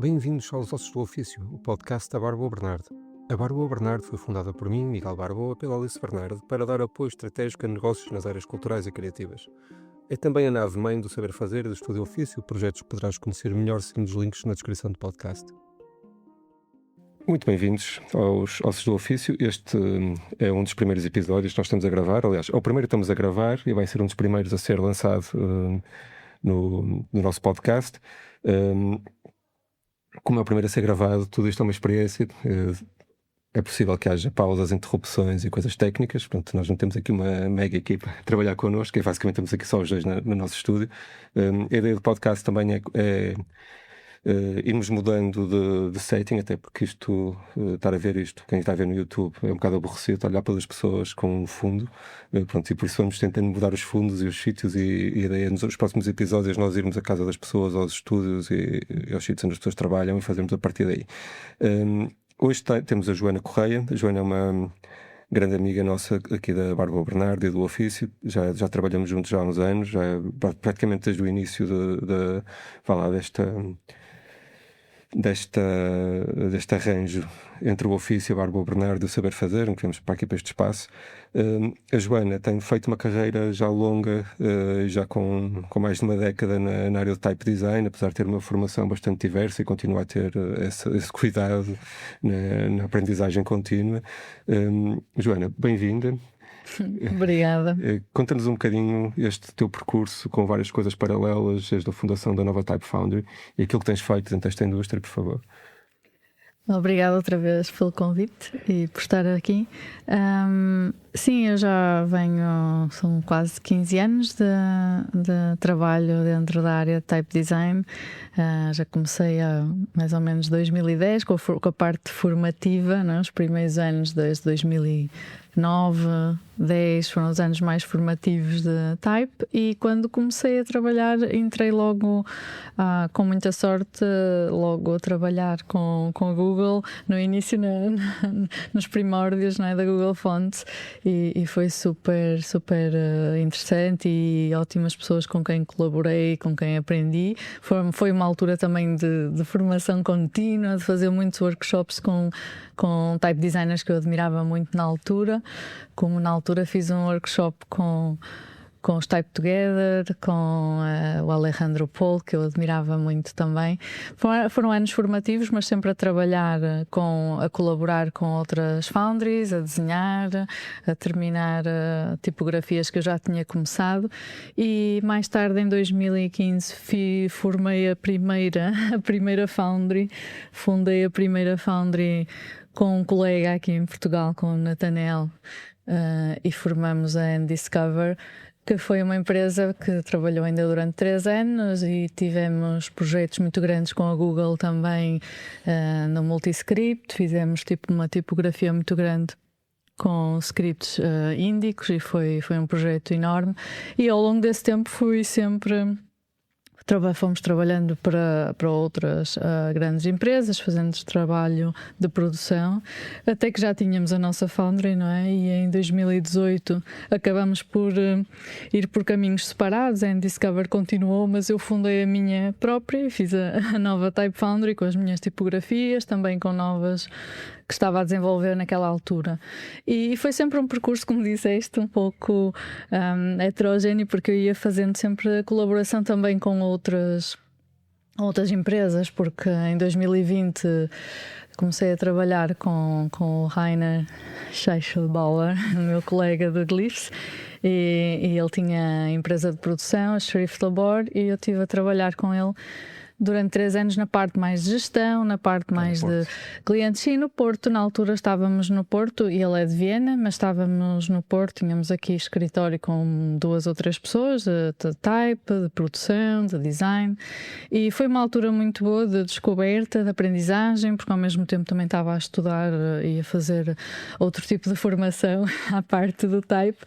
Bem-vindos aos Ossos do Ofício, o podcast da Barboa Bernardo. A Barboa Bernardo foi fundada por mim, Miguel Barboa, pela Alice Bernardo, para dar apoio estratégico a negócios nas áreas culturais e criativas. É também a nave-mãe do Saber Fazer e do Estúdio Ofício, projetos que poderás conhecer melhor seguindo os links na descrição do podcast. Muito bem-vindos aos Ossos do Ofício. Este é um dos primeiros episódios que nós estamos a gravar. Aliás, é o primeiro que estamos a gravar e vai ser um dos primeiros a ser lançado no nosso podcast. Como é o primeiro a ser gravado, tudo isto é uma experiência. É possível que haja pausas, interrupções e coisas técnicas. Portanto, nós não temos aqui uma mega equipa a trabalhar connosco, e basicamente estamos aqui só os dois no nosso estúdio. A ideia do podcast também é irmos mudando de setting, até porque isto, estar a ver isto, quem está a ver no YouTube, é um bocado aborrecido estar a olhar pelas pessoas com um fundo. Pronto, e por isso vamos tentando mudar os fundos e os sítios, e a ideia nos próximos episódios nós irmos à casa das pessoas, aos estúdios e aos sítios onde as pessoas trabalham, e fazermos a partir daí. Hoje temos a Joana Correia. A Joana é uma grande amiga nossa aqui da Barboa Bernardo e do Ofício. Já trabalhamos juntos já há uns anos, praticamente desde o início deste arranjo entre o Ofício, a Barboa Bernardo e o Saber Fazer, em que viemos para aqui para este espaço. A Joana tem feito uma carreira já longa, já com mais de uma década na área do type design, apesar de ter uma formação bastante diversa, e continua a ter esse cuidado na aprendizagem contínua. Joana, bem-vinda. Obrigada. Conta-nos um bocadinho este teu percurso com várias coisas paralelas, desde a fundação da Nova Type Foundry, e aquilo que tens feito dentro desta indústria, por favor. Obrigada outra vez pelo convite e por estar aqui. Sim, eu já são quase 15 anos de trabalho dentro da área de type design. Já comecei há mais ou menos 2010 com a parte formativa, não é? Os primeiros anos desde 2009, 10 foram os anos mais formativos de type, e quando comecei a trabalhar entrei logo, com muita sorte, logo a trabalhar com a Google, no início nos primórdios, não é, da Google Fonts, e foi super interessante, e ótimas pessoas com quem colaborei, com quem aprendi. Foi uma altura também de formação contínua, de fazer muitos workshops com type designers que eu admirava muito na altura. Como na altura fiz um workshop com os Type Together, com o Alejandro Pol, que eu admirava muito também. Foram anos formativos, mas sempre a trabalhar, a colaborar com outras foundries, a desenhar, a terminar tipografias que eu já tinha começado. E mais tarde, em 2015, formei a primeira foundry. Fundei a primeira foundry com um colega aqui em Portugal, com o Nathaniel, e formamos a Discover, que foi uma empresa que trabalhou ainda durante 3 anos, e tivemos projetos muito grandes com a Google também, no Multiscript. Fizemos uma tipografia muito grande com scripts índicos, e foi um projeto enorme. E ao longo desse tempo fomos trabalhando para outras grandes empresas, fazendo trabalho de produção, até que já tínhamos a nossa foundry, não é? E em 2018 acabamos por ir por caminhos separados. A Discover continuou, mas eu fundei a minha própria e fiz a nova Type Foundry com as minhas tipografias, também com novas que estava a desenvolver naquela altura. E foi sempre um percurso, como disseste, um pouco heterogéneo, porque eu ia fazendo sempre a colaboração também com outras empresas, porque em 2020 comecei a trabalhar com o Rainer Scheichelbauer, meu colega do Glyphs, e ele tinha a empresa de produção, a Schriftlabor, e eu estive a trabalhar com ele durante 3 anos na parte mais de gestão, na parte mais de clientes. Sim, no Porto. Na altura estávamos no Porto, e ele é de Viena, mas estávamos no Porto. Tínhamos aqui escritório com 2 ou 3 pessoas de type, de produção, de design, e foi uma altura muito boa de descoberta, de aprendizagem, porque ao mesmo tempo também estava a estudar e a fazer outro tipo de formação à parte do type,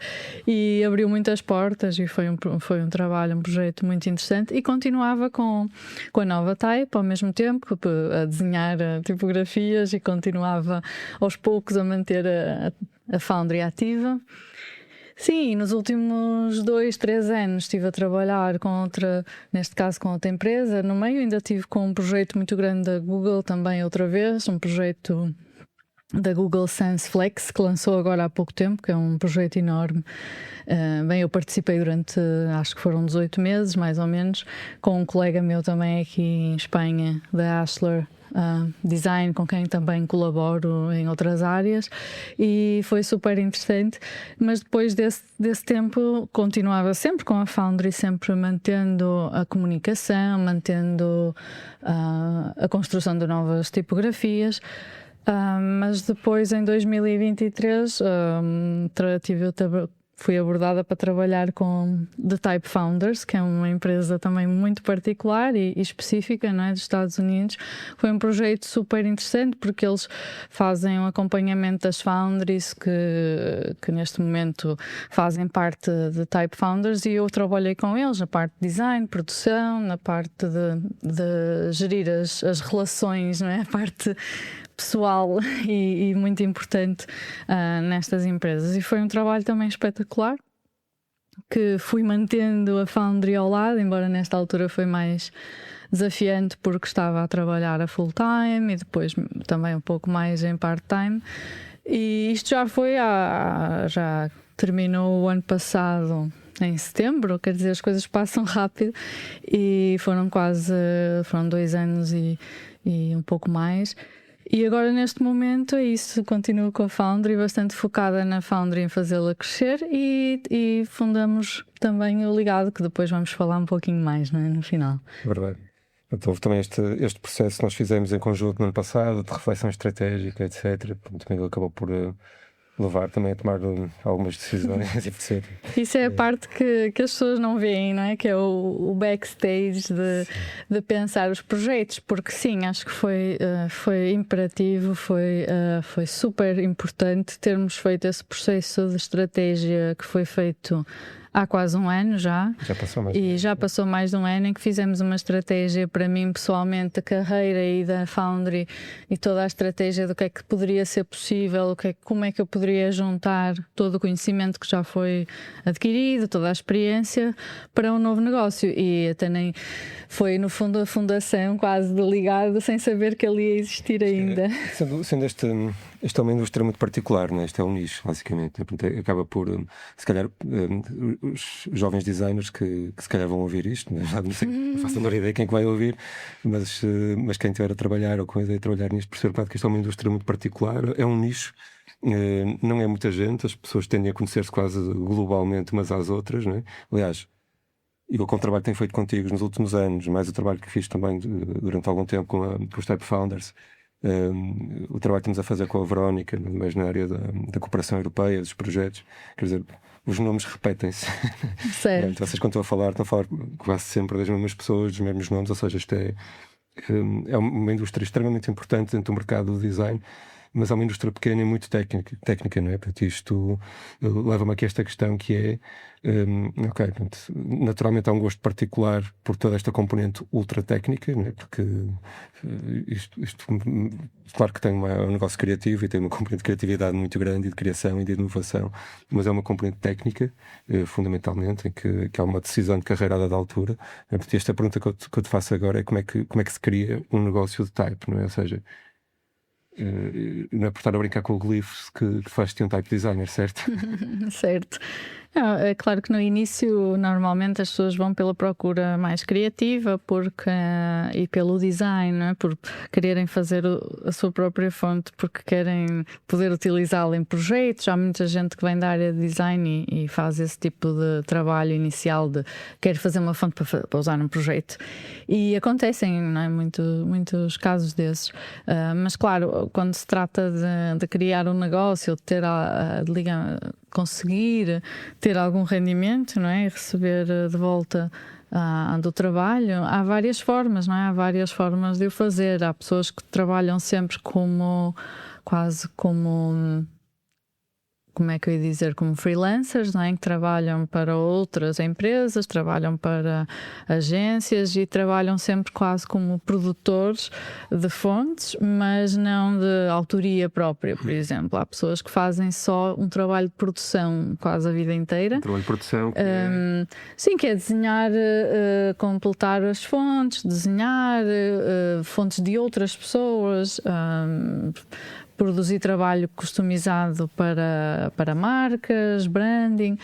e abriu muitas portas, e foi um trabalho, um projeto muito interessante, e continuava com a nova Type ao mesmo tempo, a desenhar tipografias, e continuava aos poucos a manter a Foundry ativa. Sim, nos últimos 2, 3 anos estive a trabalhar com outra, neste caso com outra empresa. No meio ainda estive com um projeto muito grande da Google também outra vez, um projeto da Google SenseFlex, que lançou agora há pouco tempo, que é um projeto enorme. Bem, eu participei durante, acho que foram 18 meses, mais ou menos, com um colega meu também aqui em Espanha, da Ashler Design, com quem também colaboro em outras áreas, e foi super interessante. Mas depois desse tempo continuava sempre com a Foundry, sempre mantendo a comunicação, mantendo a construção de novas tipografias. Mas depois, em 2023, fui abordada para trabalhar com The Type Founders, que é uma empresa também muito particular e específica, não é, dos Estados Unidos. Foi um projeto super interessante porque eles fazem um acompanhamento das foundries que neste momento fazem parte de Type Founders, e eu trabalhei com eles na parte de design, produção, na parte de gerir as relações, não é? A parte pessoal e muito importante nestas empresas, e foi um trabalho também espetacular que fui mantendo a Foundry ao lado, embora nesta altura foi mais desafiante porque estava a trabalhar a full time e depois também um pouco mais em part time, e isto já foi já terminou o ano passado em setembro, quer dizer, as coisas passam rápido, e foram 2 anos e um pouco mais. E agora, neste momento, é isso. Continuo com a Foundry, bastante focada na Foundry, em fazê-la crescer, e fundamos também o Ligado, que depois vamos falar um pouquinho mais, não é? No final. Verdade. Então, houve também este processo que nós fizemos em conjunto no ano passado, de reflexão estratégica, etc. Também ele acabou por levar também a tomar algumas decisões, etc. Isso é a parte que as pessoas não veem, não é? Que é o backstage de pensar os projetos, porque sim, acho que foi imperativo, foi super importante termos feito esse processo de estratégia que foi feito há quase um ano já. Já passou mais de um ano em que fizemos uma estratégia para mim pessoalmente da carreira e da Foundry, e toda a estratégia do que é que poderia ser possível, como é que eu poderia juntar todo o conhecimento que já foi adquirido, toda a experiência para um novo negócio. E até nem foi no fundo a fundação quase de Ligado, sem saber que ele ia existir ainda. Sendo este é uma indústria muito particular, né? Este é um nicho, basicamente. Acaba por, se calhar, os jovens designers que se calhar vão ouvir isto, né? Já não sei, não faço a menor ideia quem é que vai ouvir, mas quem estiver a trabalhar ou com a ideia de trabalhar nisto, percebe que isto é uma indústria muito particular, é um nicho. Não é muita gente, as pessoas tendem a conhecer-se quase globalmente umas às outras, não é? Aliás, eu, com o trabalho que tenho feito contigo nos últimos anos, mais o trabalho que fiz também durante algum tempo com os Type Founders, o trabalho que estamos a fazer com a Verónica, mas na área da cooperação europeia, dos projetos, quer dizer, os nomes repetem-se. Certo. Vocês, quando estão a falar quase sempre das mesmas pessoas, dos mesmos nomes, ou seja, isto é uma indústria extremamente importante dentro do mercado do design, mas é uma indústria pequena e muito técnica, não é? Portanto, isto leva-me aqui a esta questão que é, portanto, naturalmente há um gosto particular por toda esta componente ultra técnica, não é? Porque isto claro que tem um negócio criativo e tem uma componente de criatividade muito grande, e de criação e de inovação, mas é uma componente técnica, fundamentalmente, em que há uma decisão de carreira a dada altura. Portanto, esta pergunta que eu te faço agora é como é que se cria um negócio de type, não é? Ou seja, não é por estar a brincar com o glyphs que faz-te um type designer, certo? Certo. Não, é claro que no início normalmente as pessoas vão pela procura mais criativa e pelo design, não é? Por quererem fazer a sua própria fonte, porque querem poder utilizá-la em projetos. Há muita gente que vem da área de design e faz esse tipo de trabalho inicial de quer fazer uma fonte para usar num projeto, e acontecem, não é? Muitos casos desses, mas claro, quando se trata de criar um negócio, de ter conseguir ter algum rendimento, não é? E receber de volta do trabalho, há várias formas, não é? Há várias formas de o fazer. Há pessoas que trabalham sempre quase como como é que eu ia dizer, como freelancers, não é? Que trabalham para outras empresas, trabalham para agências e trabalham sempre quase como produtores de fontes, mas não de autoria própria, por exemplo. Há pessoas que fazem só um trabalho de produção quase a vida inteira. Trabalho de produção. Sim, que é desenhar, completar as fontes, desenhar fontes de outras pessoas, produzir trabalho customizado para marcas, branding,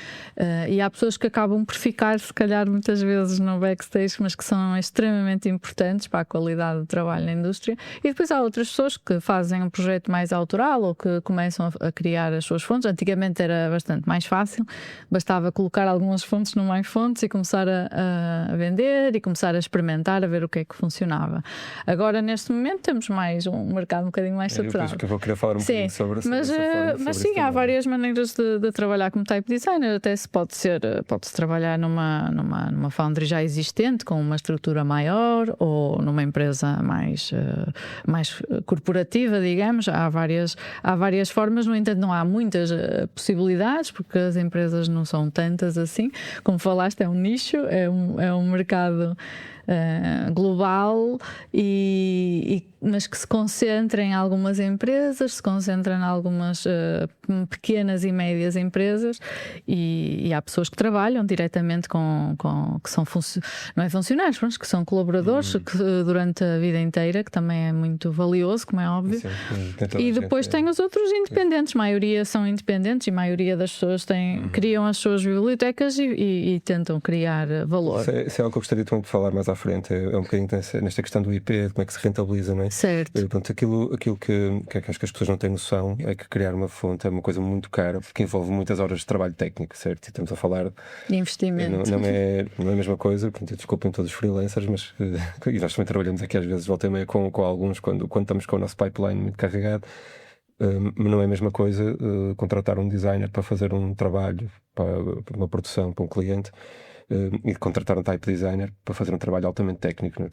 e há pessoas que acabam por ficar, se calhar, muitas vezes no backstage, mas que são extremamente importantes para a qualidade do trabalho na indústria. E depois há outras pessoas que fazem um projeto mais autoral ou que começam a criar as suas fontes. Antigamente era bastante mais fácil, bastava colocar algumas fontes no MyFonts e começar a vender e começar a experimentar, a ver o que é que funcionava. Agora, neste momento, temos mais um mercado um bocadinho mais saturado. Queria falar um bocadinho sobre mas sim, há várias maneiras de trabalhar como type designer. Até pode-se trabalhar numa foundry já existente, com uma estrutura maior, ou numa empresa mais corporativa, digamos. Há várias formas, no entanto não há muitas possibilidades, porque as empresas não são tantas assim. Como falaste, é um nicho, é um mercado global, mas que se concentra em algumas empresas, se concentra em algumas pequenas e médias empresas, e há pessoas que trabalham diretamente que são não é funcionários, mas que são colaboradores que, durante a vida inteira, que também é muito valioso, como é óbvio. Sim, e depois tem os outros independentes, a maioria são independentes e a maioria das pessoas criam as suas bibliotecas e tentam criar valor. Isso é algo que eu gostaria também de falar mais à frente, é um bocadinho nesta questão do IP, como é que se rentabiliza, não é? Certo. Portanto, aquilo que acho que as pessoas não têm noção é que criar uma fonte é uma coisa muito cara, porque envolve muitas horas de trabalho técnico, certo? E estamos a falar de investimento. Não é a mesma coisa, portanto, desculpem todos os freelancers, mas e nós também trabalhamos aqui às vezes volta e meia com alguns quando estamos com o nosso pipeline muito carregado. Não é a mesma coisa contratar um designer para fazer um trabalho, para uma produção, para um cliente, e contratar um type designer para fazer um trabalho altamente técnico, né?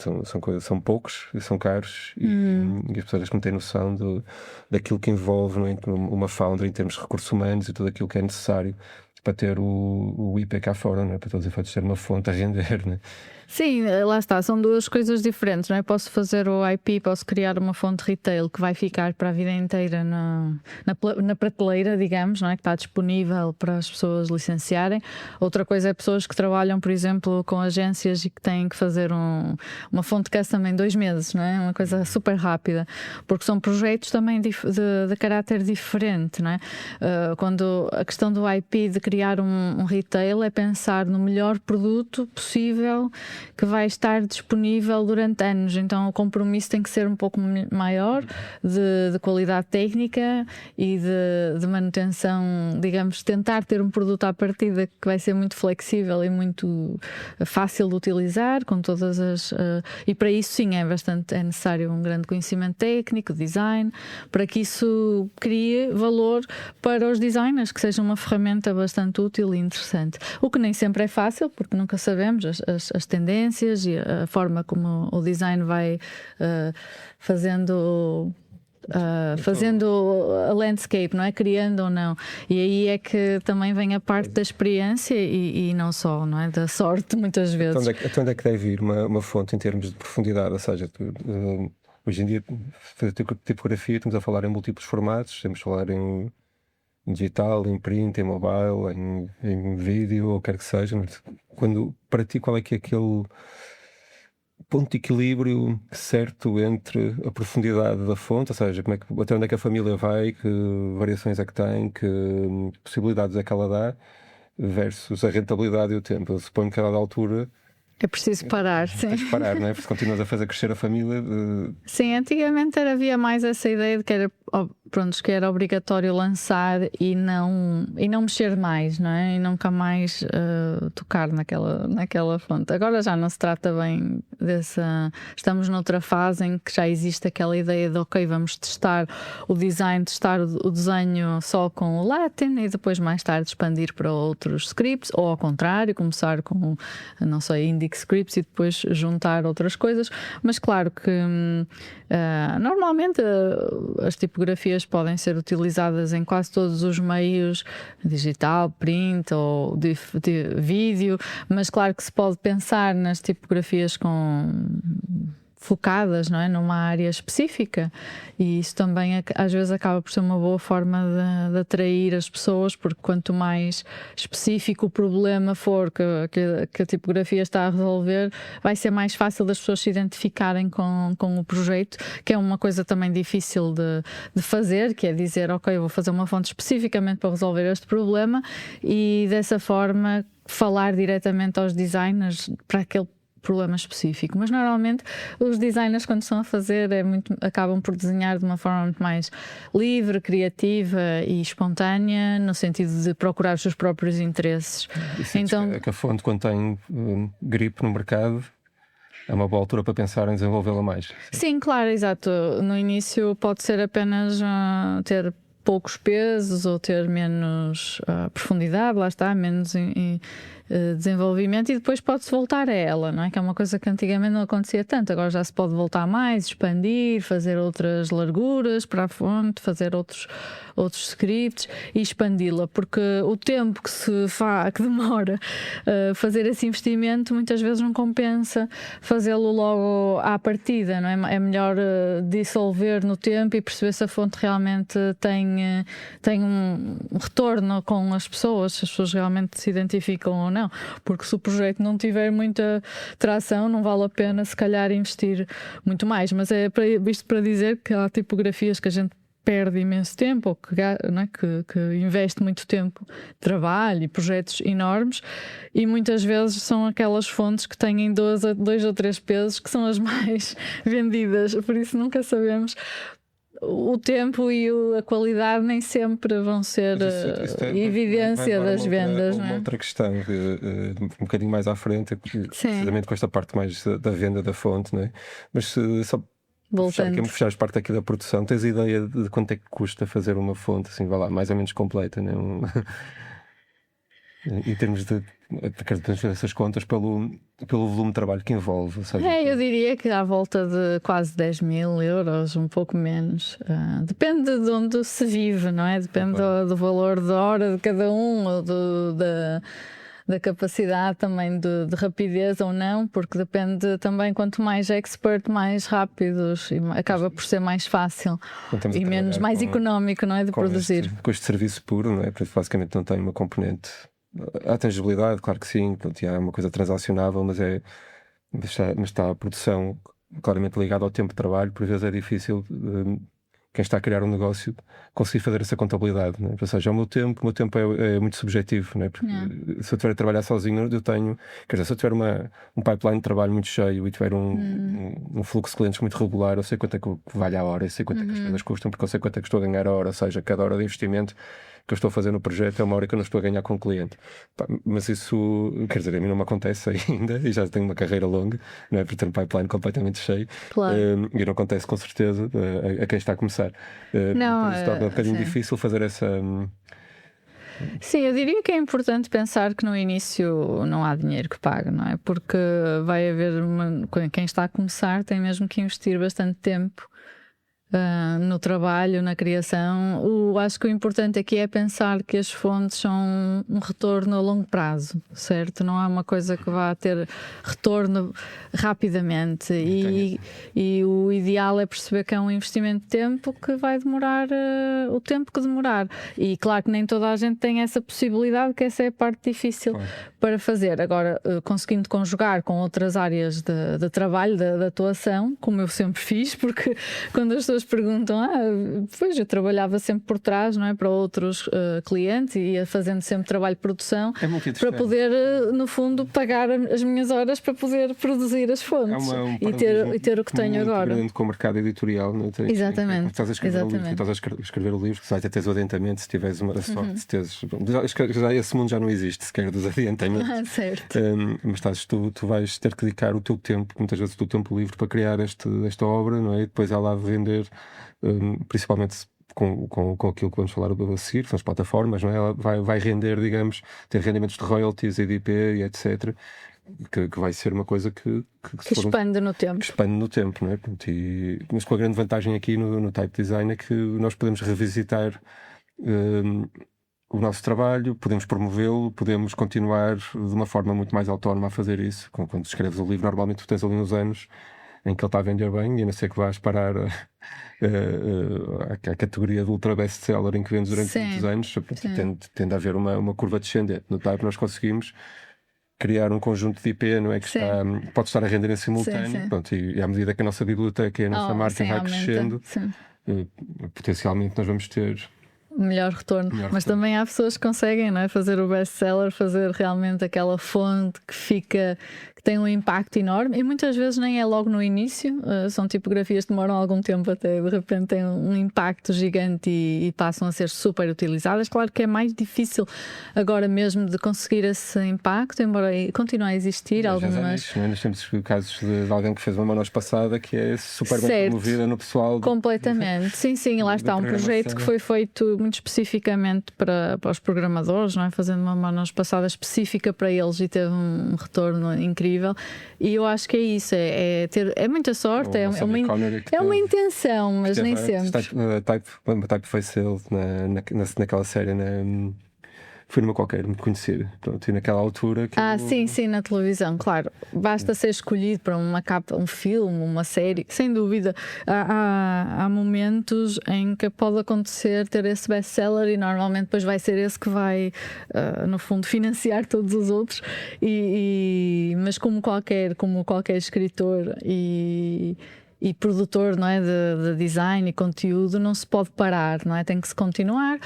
São poucos, são caros, e as pessoas não têm noção daquilo que envolve, não é? Uma foundry em termos de recursos humanos e tudo aquilo que é necessário para ter o IP cá fora, não é? Para todos os efeitos ter uma fonte a render, não é? Sim, lá está, são duas coisas diferentes, não é? Posso fazer o IP, posso criar uma fonte retail que vai ficar para a vida inteira na prateleira, digamos, não é? Que está disponível para as pessoas licenciarem. Outra coisa é pessoas que trabalham, por exemplo, com agências e que têm que fazer uma fonte custom em 2 meses, não é? Uma coisa super rápida, porque são projetos também de caráter diferente, não é? Quando a questão do IP, de criar um retail, é pensar no melhor produto possível que vai estar disponível durante anos, então o compromisso tem que ser um pouco maior de qualidade técnica e de manutenção, digamos, tentar ter um produto à partida que vai ser muito flexível e muito fácil de utilizar, com todas e para isso sim é necessário um grande conhecimento técnico, design, para que isso crie valor para os designers, que seja uma ferramenta bastante útil e interessante. O que nem sempre é fácil, porque nunca sabemos as tendências e a forma como o design vai fazendo a landscape, não é? Criando ou não. E aí é que também vem a parte da experiência e não só, não é? Da sorte, muitas vezes. Então onde é que deve ir uma fonte em termos de profundidade? Ou seja, hoje em dia, fazer tipografia, estamos a falar em múltiplos formatos, temos a falar em digital, em print, em mobile, em vídeo, ou quer que seja. Para ti, qual é que é aquele ponto de equilíbrio certo entre a profundidade da fonte, ou seja, até onde é que a família vai, que variações é que tem, que possibilidades é que ela dá, versus a rentabilidade e o tempo? Eu suponho que a dada altura é preciso parar, sim. Tens de parar, não é? Porque se continuas a fazer crescer a família. Sim, antigamente havia mais essa ideia de que era obrigatório lançar e não mexer mais, não é? E nunca mais tocar naquela fonte. Agora já não se trata bem dessa. Estamos noutra fase em que já existe aquela ideia de ok, vamos testar o design, testar o desenho só com o Latin e depois mais tarde expandir para outros scripts, ou ao contrário, começar com, não sei, Indic scripts e depois juntar outras coisas. Mas claro que normalmente as tipos tipografias podem ser utilizadas em quase todos os meios, digital, print ou de vídeo, mas claro que se pode pensar nas tipografias focadas, não é? Numa área específica, e isso também às vezes acaba por ser uma boa forma de atrair as pessoas, porque quanto mais específico o problema for que a tipografia está a resolver, vai ser mais fácil das pessoas se identificarem com o projeto, que é uma coisa também difícil de fazer, que é dizer, ok, eu vou fazer uma fonte especificamente para resolver este problema, e dessa forma falar diretamente aos designers para aquele problema específico. Mas normalmente os designers, quando estão a fazer, acabam por desenhar de uma forma muito mais livre, criativa e espontânea, no sentido de procurar os seus próprios interesses. Então, que a fonte, quando tem gripe no mercado, é uma boa altura para pensar em desenvolvê-la mais. Sim, claro, exato. No início pode ser apenas ter poucos pesos ou ter menos profundidade, lá está, menos desenvolvimento, e depois pode-se voltar a ela, não é? Que é uma coisa que antigamente não acontecia tanto, agora já se pode voltar mais, expandir, fazer outras larguras para a fonte, fazer outros scripts e expandi-la, porque o tempo que demora fazer esse investimento muitas vezes não compensa fazê-lo logo à partida, não é? É melhor dissolver no tempo e perceber se a fonte realmente tem um retorno com as pessoas, se as pessoas realmente se identificam ou não, porque se o projeto não tiver muita tração, não vale a pena se calhar investir muito mais. Mas é isto para dizer que há tipografias que a gente perde imenso tempo, ou não é? que investe muito tempo, trabalho e projetos enormes, e muitas vezes são aquelas fontes que têm dois ou três pesos que são as mais vendidas, por isso nunca sabemos. O tempo e a qualidade nem sempre vão ser evidência das vendas. Uma outra questão, um bocadinho mais à frente, precisamente com esta parte mais da venda da fonte, não é? Mas só fechar parte aqui da produção, tens ideia de quanto é que custa fazer uma fonte, assim, vai lá, mais ou menos completa, não é? Em termos de essas contas pelo volume de trabalho que envolve, seja, eu diria que à volta de quase 10.000 euros, um pouco menos. Depende de onde se vive, não é? Depende do valor de hora de cada um, ou da capacidade também de rapidez ou não, porque depende também, quanto mais expert, mais rápidos, e acaba por ser mais fácil e mais económico, não é? De produzir. Com este serviço puro, não é? Porque basicamente não tem uma componente. Há tangibilidade, claro que sim, é uma coisa transacionável, mas está a produção claramente ligada ao tempo de trabalho. Por vezes é difícil quem está a criar um negócio conseguir fazer essa contabilidade, não é? Ou seja, o meu tempo é muito subjetivo, não é? Porque se eu estiver a trabalhar sozinho, eu tenho, quer dizer, se eu tiver um pipeline de trabalho muito cheio e tiver um fluxo de clientes muito regular, eu sei quanto é que vale a hora, eu sei quanto é que as coisas custam, porque eu sei quanto é que estou a ganhar a hora. Ou seja, cada hora de investimento que eu estou a fazer no projeto é uma hora que eu não estou a ganhar com o cliente. Mas isso, quer dizer, a mim não me acontece ainda, e já tenho uma carreira longa, não é? Por ter um pipeline completamente cheio. Claro. E não acontece com certeza a quem está a começar. Não, isso torna um bocadinho difícil fazer essa. Sim, eu diria que é importante pensar que no início não há dinheiro que pague, não é? Porque vai haver quem está a começar tem mesmo que investir bastante tempo no trabalho, na criação. Acho que o importante aqui é pensar que as fontes são um retorno a longo prazo, certo? Não é uma coisa que vá ter retorno rapidamente, e o ideal é perceber que é um investimento de tempo que vai demorar o tempo que demorar, e claro que nem toda a gente tem essa possibilidade, que essa é a parte difícil para fazer. Agora, conseguindo conjugar com outras áreas de trabalho, de atuação, como eu sempre fiz, porque quando as pessoas perguntam, pois eu trabalhava sempre por trás, não é, para outros clientes, e ia fazendo sempre trabalho de produção para poder, no fundo, pagar as minhas horas para poder produzir as fontes e ter o que tenho agora. Grande com o mercado editorial, não é? Exatamente. Estás a escrever o livro, estás a escrever o livro, que vai ter o adiantamento, se tiveres uma sorte, esse mundo já não existe sequer dos adiantamentos. Certo. Mas tu vais ter que dedicar o teu tempo, muitas vezes o teu tempo livre, para criar esta obra, não é? E depois ela vender, principalmente com aquilo que vamos falar a seguir, que são as plataformas, não é? Ela vai render, digamos, ter rendimentos de royalties, EDP e etc. que vai ser uma coisa que expande no tempo. Expande no tempo, não é? Mas com a grande vantagem aqui no Type Design é que nós podemos revisitar o nosso trabalho, podemos promovê-lo, podemos continuar de uma forma muito mais autónoma a fazer isso. Quando escreves o livro, normalmente tu tens ali uns anos em que ele está a vender bem, e a não ser que vais parar a categoria de ultra best-seller em que vendes durante muitos anos, tende a haver uma curva descendente. No Type nós conseguimos criar um conjunto de IP, não é? Que pode estar a render em simultâneo. Pronto, e à medida que a nossa biblioteca e a nossa marca vai crescendo, potencialmente nós vamos ter melhor retorno. Mas também há pessoas que conseguem, não é? Fazer o best-seller, fazer realmente aquela fonte que tem um impacto enorme, e muitas vezes nem é logo no início, são tipografias que demoram algum tempo até de repente têm um impacto gigante e passam a ser super utilizadas. Claro que é mais difícil agora mesmo de conseguir esse impacto, embora continue a existir algumas... Nós temos casos de alguém que fez uma manos passada que é super bem promovida no pessoal. Completamente. Sim, lá está um projeto que foi feito muito especificamente para os programadores, não é? Fazendo uma manos passada específica para eles, e teve um retorno incrível. E eu acho que é isso, é muita sorte, é uma intenção, mas nem sempre. Type Sales naquela série, foi numa qualquer muito conhecida. Pronto, e naquela altura. Sim, na televisão, claro. Basta ser escolhido para uma capa, um filme, uma série. Sem dúvida, há momentos em que pode acontecer ter esse best-seller, e normalmente depois vai ser esse que vai, no fundo, financiar todos os outros. Mas como qualquer escritor e produtor, não é, de design e conteúdo, não se pode parar, não é? Tem que se continuar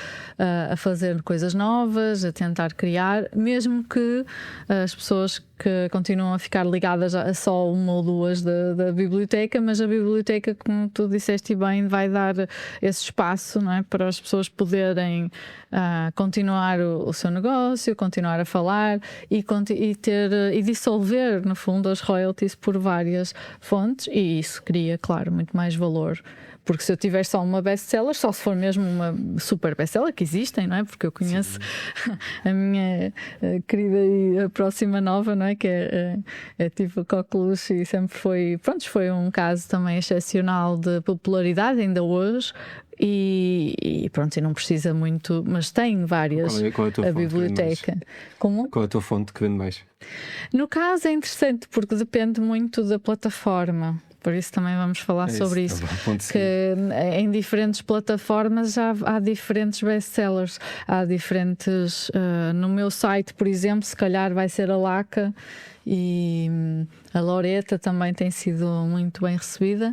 a fazer coisas novas, a tentar criar, mesmo que as pessoas que continuam a ficar ligadas a só uma ou duas da biblioteca, mas a biblioteca, como tu disseste bem, vai dar esse espaço, não é, para as pessoas poderem continuar o seu negócio, continuar a falar e dissolver, no fundo, as royalties por várias fontes, e isso cria, claro, muito mais valor. Porque se eu tiver só uma best-seller, só se for mesmo uma super best-seller, que existem, não é? Porque eu conheço a minha querida e a próxima nova, não é? Que é tipo Coqueluche, e sempre foi um caso também excepcional de popularidade, ainda hoje. E pronto, e não precisa muito, mas tem várias. Qual é a tua fonte biblioteca. Como? Qual é a tua fonte que vende mais? No caso é interessante, porque depende muito da plataforma. Por isso também vamos falar sobre isso. Que em diferentes plataformas há diferentes best-sellers. Há diferentes... no meu site, por exemplo, se calhar vai ser a Laca, e a Loreta também tem sido muito bem recebida.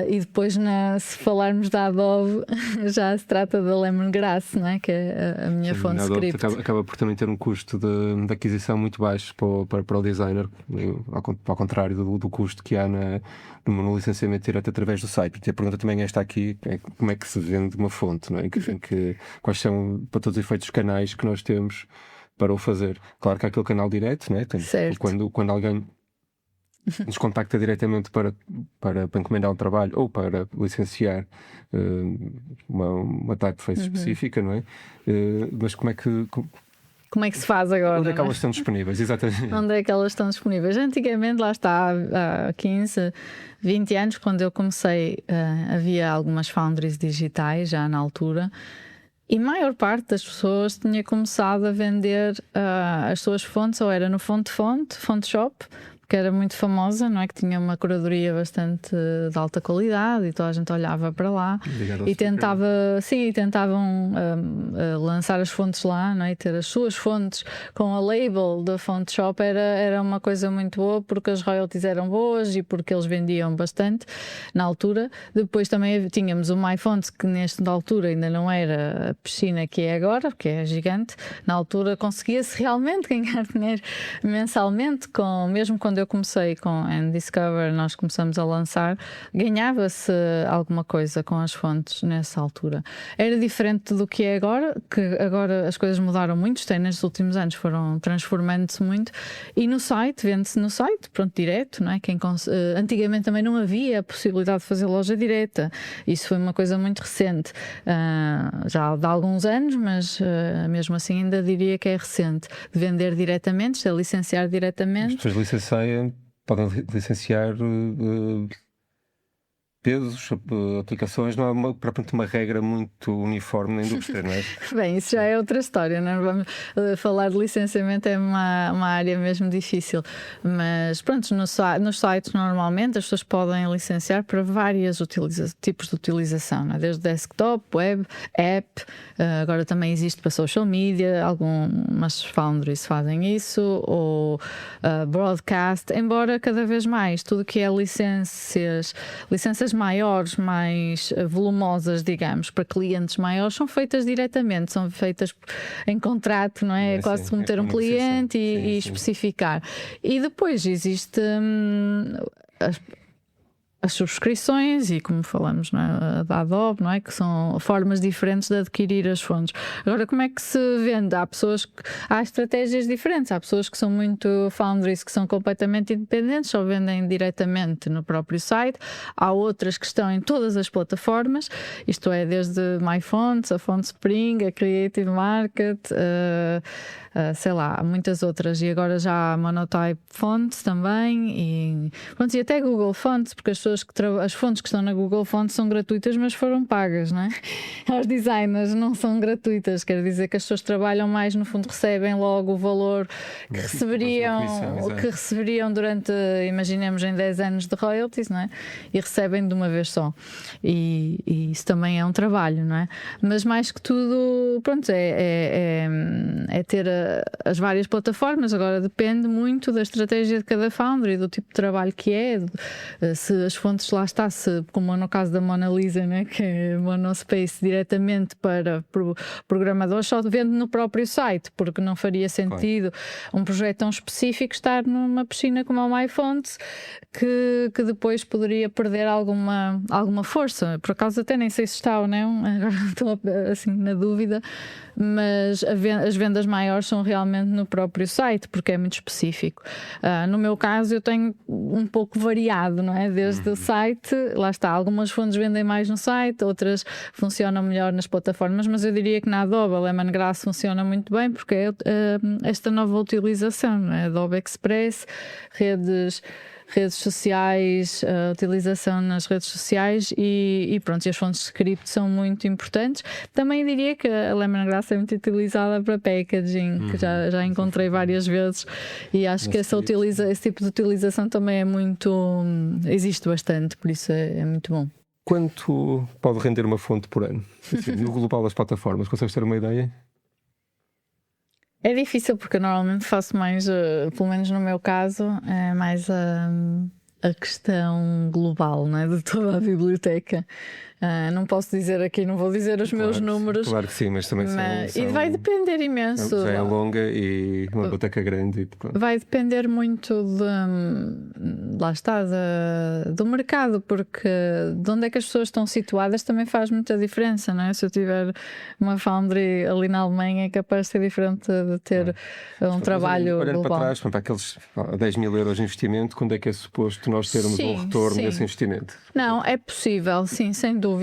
E depois, se falarmos da Adobe, já se trata da Lemongrass, não é? Que é a minha fonte de script. Acaba por também ter um custo de aquisição muito baixo para o designer, ao contrário do custo que há no licenciamento direto através do site. E a pergunta também é esta aqui: como é que se vende uma fonte, não é? Quais são, para todos os efeitos, os canais que nós temos para o fazer? Claro que há aquele canal direto, né? Quando alguém nos contacta diretamente para encomendar um trabalho ou para licenciar uma typeface específica, não é? Mas como é que se faz agora? Onde é que elas estão disponíveis? Exatamente. Onde é que elas estão disponíveis? Antigamente, lá está, há 15, 20 anos, quando eu comecei, havia algumas foundries digitais já na altura. E a maior parte das pessoas tinha começado a vender as suas fontes, ou era no Fonte Shop, que era muito famosa, não é? Que tinha uma curadoria bastante de alta qualidade, e toda a gente olhava para lá e tentavam lançar as fontes lá, não é? E ter as suas fontes com a label da Fonte Shop era uma coisa muito boa, porque as royalties eram boas e porque eles vendiam bastante na altura. Depois também tínhamos o MyFonts, que nesta altura ainda não era a piscina que é agora, porque é gigante. Na altura conseguia-se realmente ganhar dinheiro mensalmente, mesmo quando eu eu comecei com Discover, nós começamos a lançar, ganhava-se alguma coisa com as fontes nessa altura. Era diferente do que é agora, que agora as coisas mudaram muito, os nestes últimos anos foram transformando-se muito, e no site, vende-se no site, pronto, direto, não é? Antigamente também não havia a possibilidade de fazer loja direta, isso foi uma coisa muito recente, já há alguns anos, mas mesmo assim ainda diria que é recente, de vender diretamente, de licenciar diretamente. As pessoas podem licenciar pesos, aplicações, não há propriamente uma regra muito uniforme na indústria, não é? Bem, isso já é outra história, não é? Vamos falar de licenciamento, é uma área mesmo difícil, mas pronto, nos sites normalmente as pessoas podem licenciar para vários tipos de utilização, não é? Desde desktop, web, app, agora também existe para social media, algumas foundries fazem isso, ou broadcast, embora cada vez mais tudo que é licenças maiores, mais volumosas, digamos, para clientes maiores, são feitas diretamente, são feitas em contrato, não é? Quase como ter um cliente e especificar. E depois existe as subscrições e, como falamos, não é? Da Adobe, não é? Que são formas diferentes de adquirir as fontes. Agora, como é que se vende? Há estratégias diferentes. Há pessoas que são muito foundries, que são completamente independentes, só vendem diretamente no próprio site. Há outras que estão em todas as plataformas, isto é, desde MyFonts, a FontSpring, a Creative Market, sei lá, há muitas outras. E agora já há Monotype Fonts também e até Google Fonts, porque as fontes que estão na Google Fonts são gratuitas, mas foram pagas, não é? Os designers não são gratuitas, quer dizer que as pessoas trabalham mais, no fundo recebem logo o valor que receberiam durante, imaginemos, em 10 anos de royalties, não é? E recebem de uma vez só. E isso também é um trabalho, não é? Mas mais que tudo, pronto, é ter as várias plataformas. Agora depende muito da estratégia de cada founder e do tipo de trabalho que é, se as fontes lá está, como no caso da Mona Lisa, né, que é Monospace, diretamente para programadores, só vende no próprio site, porque não faria sentido um projeto tão específico estar numa piscina como a MyFonts, que depois poderia perder alguma força. Por acaso até nem sei se está ou não, agora estou assim na dúvida, mas as vendas maiores são realmente no próprio site, porque é muito específico. No meu caso eu tenho um pouco variado, não é? Desde o site, lá está, algumas fontes vendem mais no site, outras funcionam melhor nas plataformas, mas eu diria que na Adobe a Lemongrass funciona muito bem, porque é esta nova utilização, não é? Adobe Express, redes sociais, a utilização nas redes sociais e pronto, e as fontes de script são muito importantes. Também diria que a Lemongrass é muito utilizada para packaging, que já encontrei várias vezes, e acho que esse tipo de utilização também é muito, existe bastante, por isso é muito bom. Quanto pode render uma fonte por ano? Assim, no global das plataformas, consegues ter uma ideia? É difícil porque eu normalmente faço mais, pelo menos no meu caso, é mais a questão global, não é? De toda a biblioteca. Não posso dizer aqui, não vou dizer os meus números. Claro que sim, mas também e vai depender imenso. Já é longa e uma biblioteca grande. Vai depender muito lá está, do mercado, porque de onde é que as pessoas estão situadas também faz muita diferença, não é? Se eu tiver uma foundry ali na Alemanha, é capaz de ser diferente de ter um trabalho olhando global. Para trás, para aqueles 10 mil euros de investimento, quando é que é suposto nós termos um retorno desse investimento? Não, é possível, sim, sem dúvida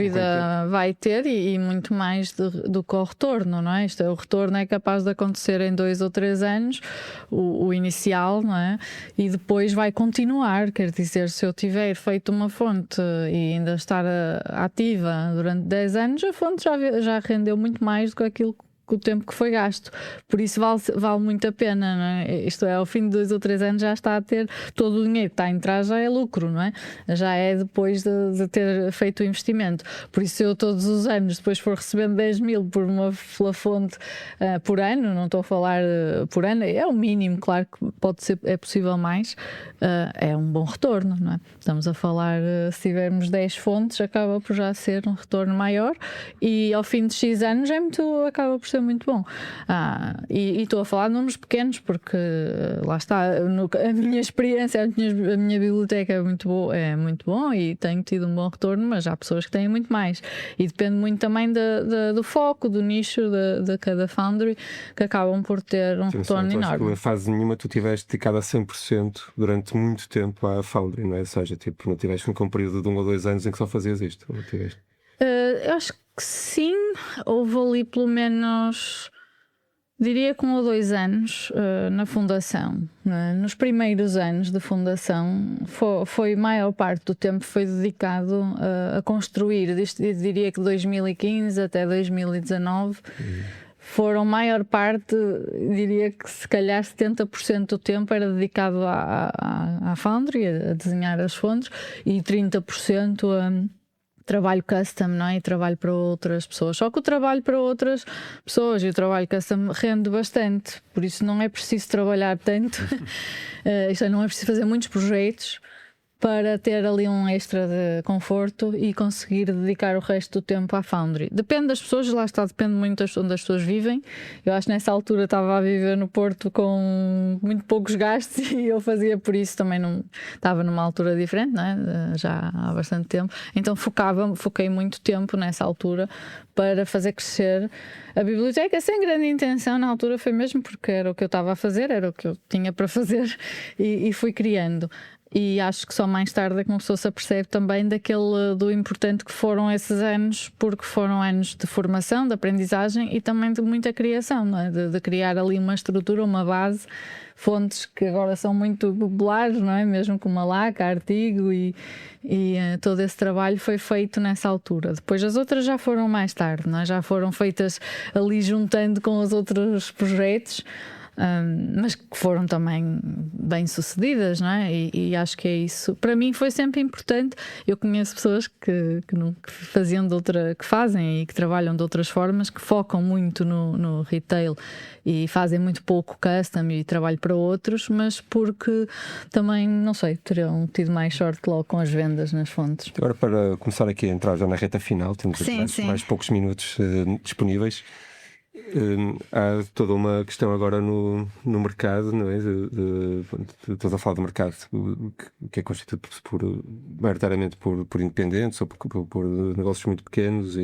vai ter e muito mais do que o retorno, não é? O retorno é capaz de acontecer em 2 ou 3 anos, o inicial, não é? E depois vai continuar, quer dizer, se eu tiver feito uma fonte e ainda estar ativa durante 10 anos, a fonte já rendeu muito mais do que aquilo o tempo que foi gasto, por isso vale muito a pena, não é? Isto é, ao fim de 2 ou 3 anos já está a ter todo o dinheiro que está a entrar, já é lucro, não é? Já é depois de ter feito o investimento. Por isso eu todos os anos depois for recebendo 10 mil por uma fonte por ano, não estou a falar por ano, é o mínimo, claro que pode ser, é possível mais, é um bom retorno, não é? Estamos a falar, se tivermos 10 fontes acaba por já ser um retorno maior e ao fim de X anos acaba por ser foi muito bom. E estou a falar de números pequenos, porque lá está, a minha experiência, a minha biblioteca é muito boa, é muito bom e tenho tido um bom retorno, mas há pessoas que têm muito mais. E depende muito também do foco, do nicho de cada Foundry, que acabam por ter um retorno enorme. Acho que em fase nenhuma tu tiveste dedicado a 100% durante muito tempo à Foundry, não é? Ou seja, tipo, não tiveste um período de 1 ou 2 anos em que só fazias isto, não tiveste? Eu acho que sim, houve ali pelo menos, diria que 1 ou 2 anos na fundação. Nos primeiros anos de fundação, foi maior parte do tempo foi dedicado a construir. Eu diria que 2015 até 2019 foram maior parte, diria que se calhar 70% do tempo era dedicado à Foundry, a desenhar as fontes, e 30% a trabalho custom, não é? E trabalho para outras pessoas. Só que o trabalho para outras pessoas e o trabalho custom rende bastante, por isso não é preciso trabalhar tanto. Isto não é preciso fazer muitos projetos para ter ali um extra de conforto e conseguir dedicar o resto do tempo à Foundry. Depende das pessoas, lá está, depende muito de onde as pessoas vivem. Eu acho que nessa altura estava a viver no Porto com muito poucos gastos e eu fazia por isso, também não estava numa altura diferente, não é? Já há bastante tempo. Então foquei muito tempo nessa altura para fazer crescer a biblioteca, sem grande intenção na altura, foi mesmo porque era o que eu estava a fazer, era o que eu tinha para fazer e fui criando. E acho que só mais tarde é que uma pessoa se apercebe também do importante que foram esses anos, porque foram anos de formação, de aprendizagem e também de muita criação, não é? De criar ali uma estrutura, uma base, fontes que agora são muito populares, não é? Mesmo como a Laca, Artigo e todo esse trabalho foi feito nessa altura. Depois as outras já foram mais tarde, não é? Já foram feitas ali juntando com os outros projetos. Mas que foram também bem sucedidas, não é? E acho que é isso. Para mim foi sempre importante. Eu conheço pessoas que faziam que fazem e que trabalham de outras formas, que focam muito no retail e fazem muito pouco custom e trabalho para outros, mas porque também, não sei, teriam tido mais sorte logo com as vendas nas fontes. Agora, para começar aqui a entrar já na reta final, temos mais poucos minutos disponíveis. Há toda uma questão agora no mercado, não é? Estou a falar do mercado que é constituído maioritariamente por independentes ou por negócios muito pequenos,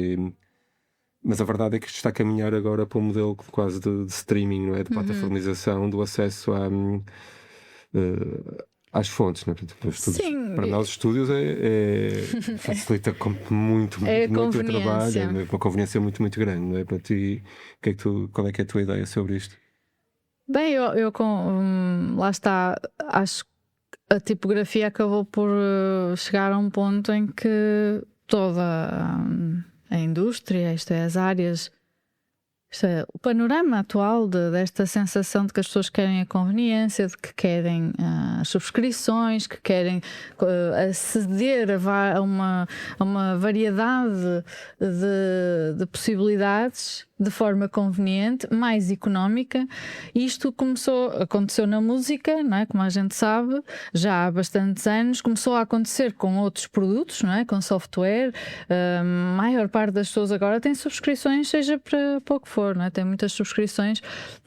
mas a verdade é que isto está a caminhar agora para um modelo quase de streaming, não é? De plataformização do acesso às fontes, não é? Sim. Para nós, estúdios facilita muito o trabalho, é uma conveniência muito, muito grande, não é? Portanto, e qual é que é a tua ideia sobre isto? Bem, eu lá está, acho que a tipografia acabou por chegar a um ponto em que toda a indústria, isto é, as áreas, o panorama atual desta sensação de que as pessoas querem a conveniência, de que querem as subscrições, que querem aceder a uma variedade de possibilidades de forma conveniente, mais económica. Isto aconteceu na música, não é? Como a gente sabe, já há bastantes anos. Começou a acontecer com outros produtos, não é? Com software. A maior parte das pessoas agora tem subscrições, seja para pouco for, não é? Tem muitas subscrições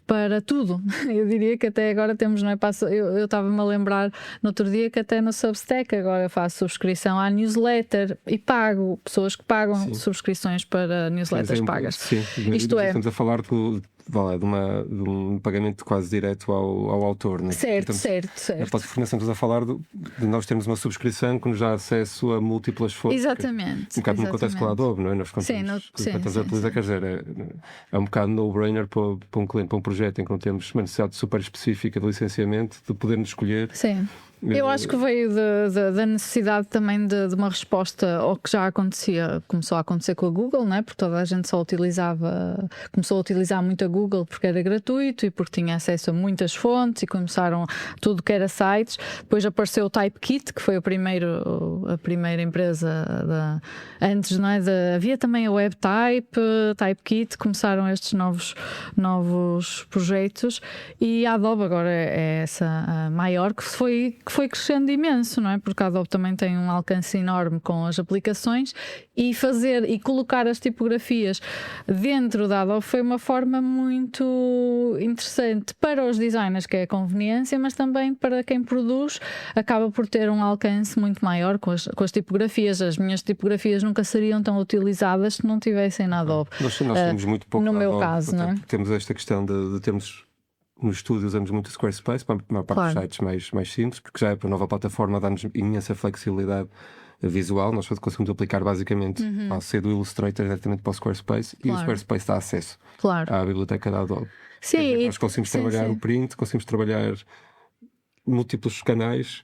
para tudo. Eu diria que até agora temos, não é? Eu estava-me a lembrar no outro dia que até no Substack agora eu faço subscrição à newsletter e pago, pessoas que pagam subscrições para newsletters pagas. Sim, isto estamos a falar de um pagamento quase direto ao autor, né? Certo. Na plataforma estamos a falar de nós termos uma subscrição que nos dá acesso a múltiplas fontes. Exatamente. Um bocado como acontece com a Adobe, não é? Nós estamos a utilizar, quer dizer, é um bocado no-brainer para um cliente, para um projeto em que não temos uma necessidade super específica de licenciamento, de podermos escolher. Sim. Eu acho que veio da necessidade também de uma resposta ao que já acontecia, começou a acontecer com a Google, não é? Porque toda a gente começou a utilizar muito a Google porque era gratuito e porque tinha acesso a muitas fontes e começaram tudo que era sites. Depois apareceu o Typekit, que foi a primeira empresa antes, não é? Havia também a WebType, Typekit, começaram estes novos projetos e a Adobe agora é essa a maior, que foi que foi crescendo imenso, não é? Porque a Adobe também tem um alcance enorme com as aplicações e colocar as tipografias dentro da Adobe foi uma forma muito interessante para os designers, que é a conveniência, mas também para quem produz, acaba por ter um alcance muito maior com as tipografias. As minhas tipografias nunca seriam tão utilizadas se não tivessem na Adobe. Nós temos muito pouco no meu Adobe, caso, não é? Temos esta questão de termos no estúdio, usamos muito o Squarespace para a maior parte dos sites mais simples, porque já é para a nova plataforma, dá-nos imensa flexibilidade visual. Nós conseguimos aplicar basicamente a C do Illustrator diretamente para o Squarespace e o Squarespace dá acesso à biblioteca da Adobe. Sim, nós conseguimos trabalhar o print, conseguimos trabalhar múltiplos canais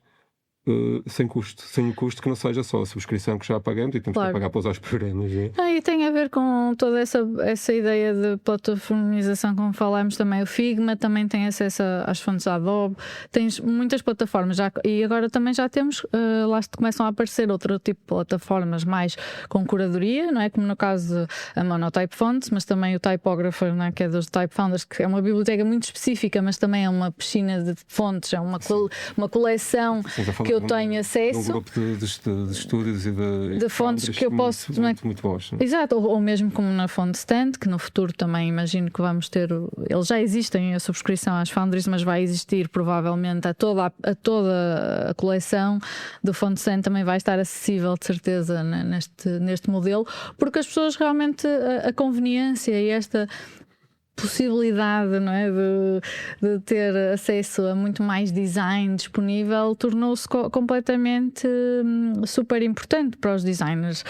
sem um custo que não seja só a subscrição que já pagamos e temos que pagar para usar os programas. E tem a ver com toda essa ideia de plataformização, como falámos também. O Figma também tem acesso às fontes da Adobe. Tens muitas plataformas e agora também já temos, lá começam a aparecer outro tipo de plataformas mais com curadoria, não é? Como no caso a Monotype Fonts, mas também o Typographer, não é? Que é dos Type Founders, que é uma biblioteca muito específica, mas também é uma piscina de fontes, é uma coleção que eu tenho acesso. Um grupo de estúdios e de fontes que eu posso muito bons. Exato, ou mesmo como na fonte Stand, que no futuro também imagino que vamos ter. Eles já existem a subscrição às Foundries, mas vai existir provavelmente a toda a coleção do fonte Stand, também vai estar acessível de certeza neste modelo, porque as pessoas realmente a conveniência e esta possibilidade, não é, de ter acesso a muito mais design disponível tornou-se completamente super importante para os designers.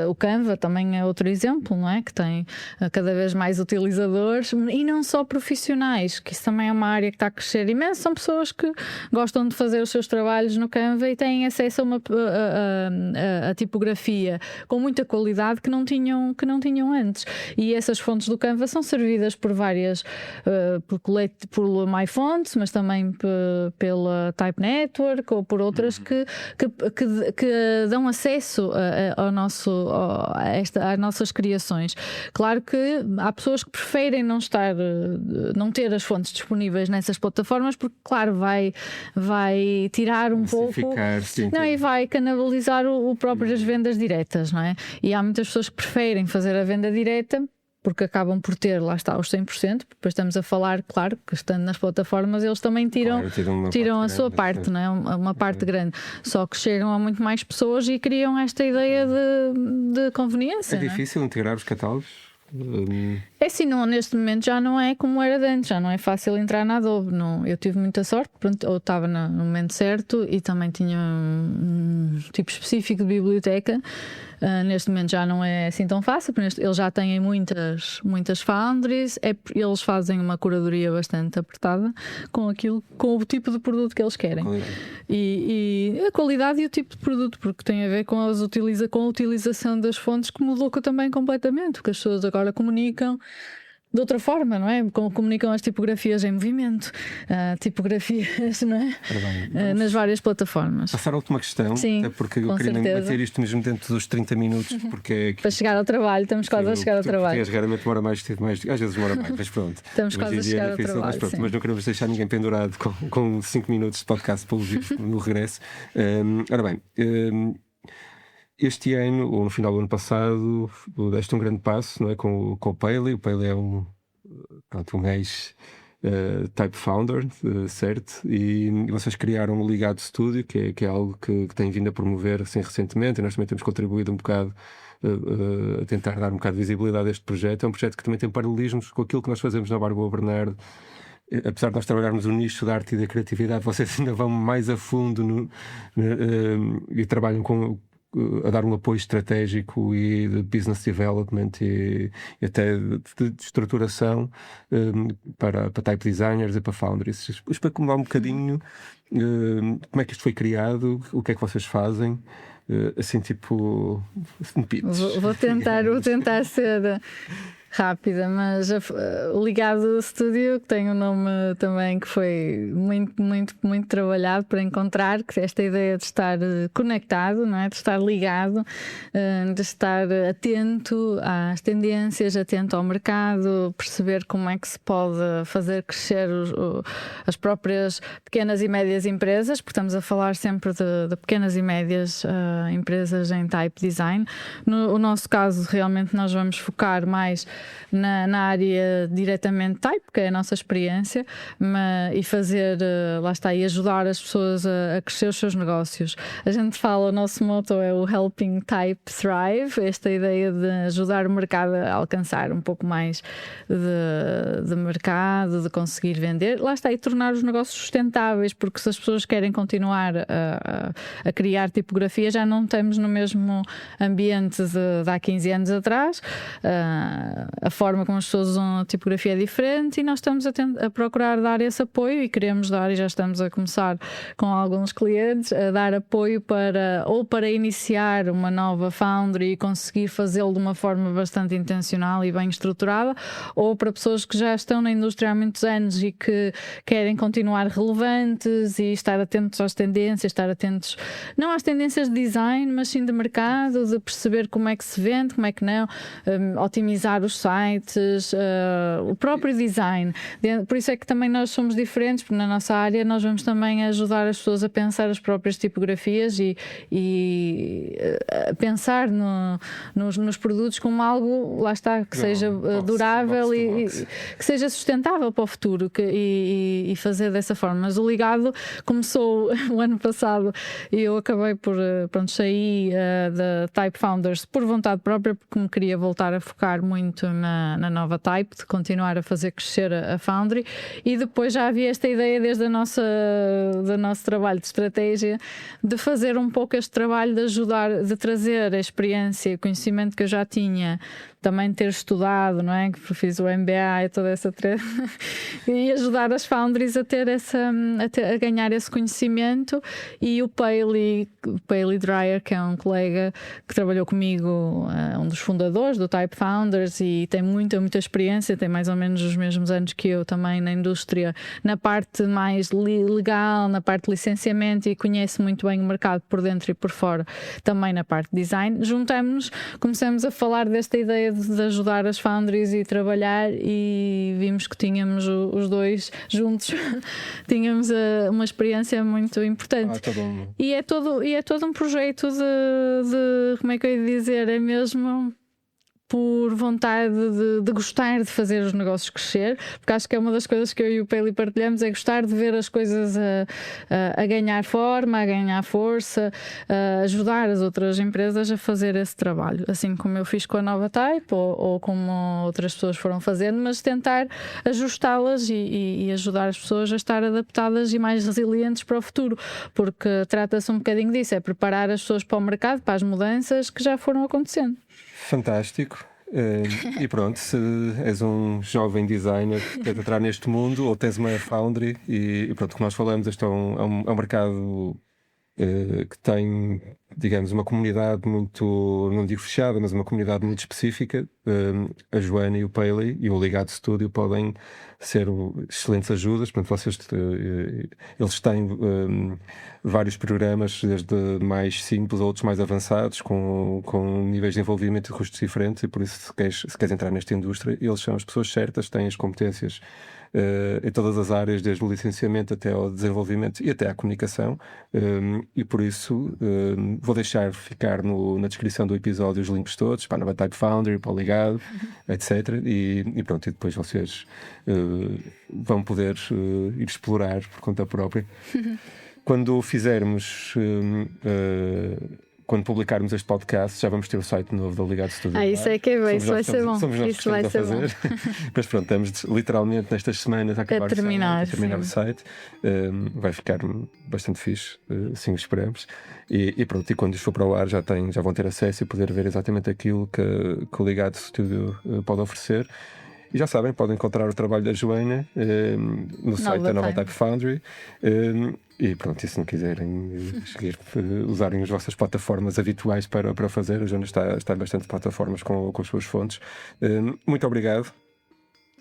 O Canva também é outro exemplo, não é, que tem cada vez mais utilizadores e não só profissionais, que isso também é uma área que está a crescer imenso. São pessoas que gostam de fazer os seus trabalhos no Canva e têm acesso a tipografia com muita qualidade que não tinham antes, e essas fontes do Canva são servidas por várias, por MyFonts, mas também pela Type Network ou por outras que dão acesso às nossas criações. Claro que há pessoas que preferem não ter as fontes disponíveis nessas plataformas, porque claro, vai tirar um pouco, e vai canalizar o próprio as vendas diretas, não é? E há muitas pessoas que preferem fazer a venda direta porque acabam por ter, lá está, os 100%. Depois estamos a falar, claro, que estando nas plataformas eles também tiram a sua parte, não é? Uma parte grande. Só que chegam a muito mais pessoas e criam esta ideia de conveniência. É difícil integrar os catálogos? É assim, neste momento já não é como era de antes, já não é fácil entrar na Adobe. Não, eu tive muita sorte, eu estava no momento certo e também tinha um tipo específico de biblioteca. Neste momento já não é assim tão fácil, porque eles já têm muitas foundries, eles fazem uma curadoria bastante apertada com o tipo de produto que eles querem. E a qualidade e o tipo de produto, porque tem a ver com a utilização das fontes, que mudou também completamente, porque as pessoas agora comunicam de outra forma, não é? Como comunicam as tipografias em movimento, tipografias, não é? Nas várias plataformas. Passar a última questão, sim, porque eu queria bater isto mesmo dentro dos 30 minutos, porque para chegar ao trabalho, estamos quase a chegar ao trabalho. Raramente demora mais, às vezes demora mais, mas pronto. Estamos quase a chegar ao trabalho. Mas não queremos deixar ninguém pendurado com 5 minutos de podcast para ouvir no regresso. Ora bem. Este ano, ou no final do ano passado, deste um grande passo, não é? com o Paley. O Paley é um ex-Type Founder, certo? E vocês criaram o Ligado Studio, que é algo que tem vindo a promover assim, recentemente, e nós também temos contribuído um bocado a tentar dar um bocado de visibilidade a este projeto. É um projeto que também tem paralelismos com aquilo que nós fazemos na Barboa Bernardo. Apesar de nós trabalharmos no nicho da arte e da criatividade, vocês ainda vão mais a fundo e trabalham a dar um apoio estratégico e de business development e até de estruturação para type designers e para founders. Explica-me lá um bocadinho como é que isto foi criado, o que é que vocês fazem, assim tipo um pitch. Vou tentar ser rápida, mas o Ligado Studio, que tem um nome também que foi muito trabalhado para encontrar, que é esta ideia de estar conectado, não é? De estar ligado, de estar atento às tendências, atento ao mercado, perceber como é que se pode fazer crescer as próprias pequenas e médias empresas, porque estamos a falar sempre de pequenas e médias empresas em type design. No nosso caso, realmente nós vamos focar mais na área diretamente type, que é a nossa experiência, e fazer, lá está, e ajudar as pessoas a crescer os seus negócios. A gente fala, o nosso motto é o Helping Type Thrive, esta ideia de ajudar o mercado a alcançar um pouco mais de mercado, de conseguir vender, lá está, e tornar os negócios sustentáveis, porque se as pessoas querem continuar a criar tipografia, já não estamos no mesmo ambiente de há 15 anos atrás. A forma como as pessoas usam a tipografia é diferente e nós estamos a procurar dar esse apoio e queremos dar, e já estamos a começar com alguns clientes a dar apoio para iniciar uma nova Foundry e conseguir fazê-lo de uma forma bastante intencional e bem estruturada, ou para pessoas que já estão na indústria há muitos anos e que querem continuar relevantes e estar atentos às tendências, estar atentos não às tendências de design, mas sim de mercado, de perceber como é que se vende, como é que não, otimizar os sites, o próprio design. Por isso é que também nós somos diferentes, porque na nossa área nós vamos também ajudar as pessoas a pensar as próprias tipografias e a pensar nos produtos como algo, lá está, que seja durável e que seja sustentável para o futuro e fazer dessa forma. Mas o Ligado começou o ano passado e eu acabei por sair da Type Founders por vontade própria, porque me queria voltar a focar muito na nova Type, de continuar a fazer crescer a Foundry, e depois já havia esta ideia desde do nosso trabalho de estratégia de fazer um pouco este trabalho de ajudar, de trazer a experiência e o conhecimento que eu já tinha, também ter estudado, não é? Que fiz o MBA e toda essa treta e ajudar as foundries a ganhar esse conhecimento. E o Paley Dreyer, que é um colega que trabalhou comigo, um dos fundadores do Type Founders, e tem muita experiência, tem mais ou menos os mesmos anos que eu também na indústria, na parte mais legal, na parte de licenciamento, e conhece muito bem o mercado por dentro e por fora, também na parte de design. Juntamos-nos, começamos a falar desta ideia de ajudar as foundries e trabalhar, e vimos que tínhamos os dois juntos tínhamos uma experiência muito importante. Tá bom. E é todo um projeto de como é que eu ia dizer, é mesmo por vontade de gostar de fazer os negócios crescer, porque acho que é uma das coisas que eu e o Paley partilhamos, é gostar de ver as coisas a ganhar forma, a ganhar força, a ajudar as outras empresas a fazer esse trabalho, assim como eu fiz com a nova Type, ou como outras pessoas foram fazendo, mas tentar ajustá-las e ajudar as pessoas a estar adaptadas e mais resilientes para o futuro, porque trata-se um bocadinho disso, é preparar as pessoas para o mercado, para as mudanças que já foram acontecendo. Fantástico. E pronto, se és um jovem designer que quer entrar neste mundo, ou tens uma foundry, e pronto, como nós falamos, este é um mercado que tem, digamos, uma comunidade muito, não digo fechada, mas uma comunidade muito específica. A Joana e o Paley e o Ligado Studio podem ser excelentes ajudas. Portanto, eles têm vários programas, desde mais simples a outros mais avançados, com níveis de envolvimento e custos diferentes, e por isso, se queres entrar nesta indústria, eles são as pessoas certas, têm as competências em todas as áreas, desde o licenciamento até ao desenvolvimento e até à comunicação, e por isso vou deixar ficar na descrição do episódio os links todos para a nova Type Foundry, para o Ligado, etc. E pronto, e depois vocês vão poder ir explorar por conta própria. Quando fizermos quando publicarmos este podcast, já vamos ter o site novo do Ligado Studio. Isso é que é bem, isso vai ser bom. Somos nós isso vai ser bom. Mas pronto, estamos literalmente nestas semanas a acabar terminar o site. Vai ficar bastante fixe, assim esperamos. E pronto, e quando isto for para o ar já vão ter acesso e poder ver exatamente aquilo que o Ligado Studio pode oferecer. E já sabem, podem encontrar o trabalho da Joana no site da Nova Type Foundry. E pronto, e se não quiserem usarem as vossas plataformas habituais para fazer, a Joana está em bastante plataformas com as suas fontes. Muito obrigado,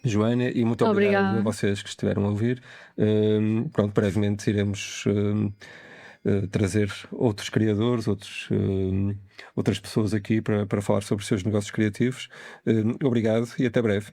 Joana, e muito obrigado a vocês que estiveram a ouvir. Pronto, brevemente iremos trazer outros criadores, outras pessoas aqui para falar sobre os seus negócios criativos. Obrigado e até breve.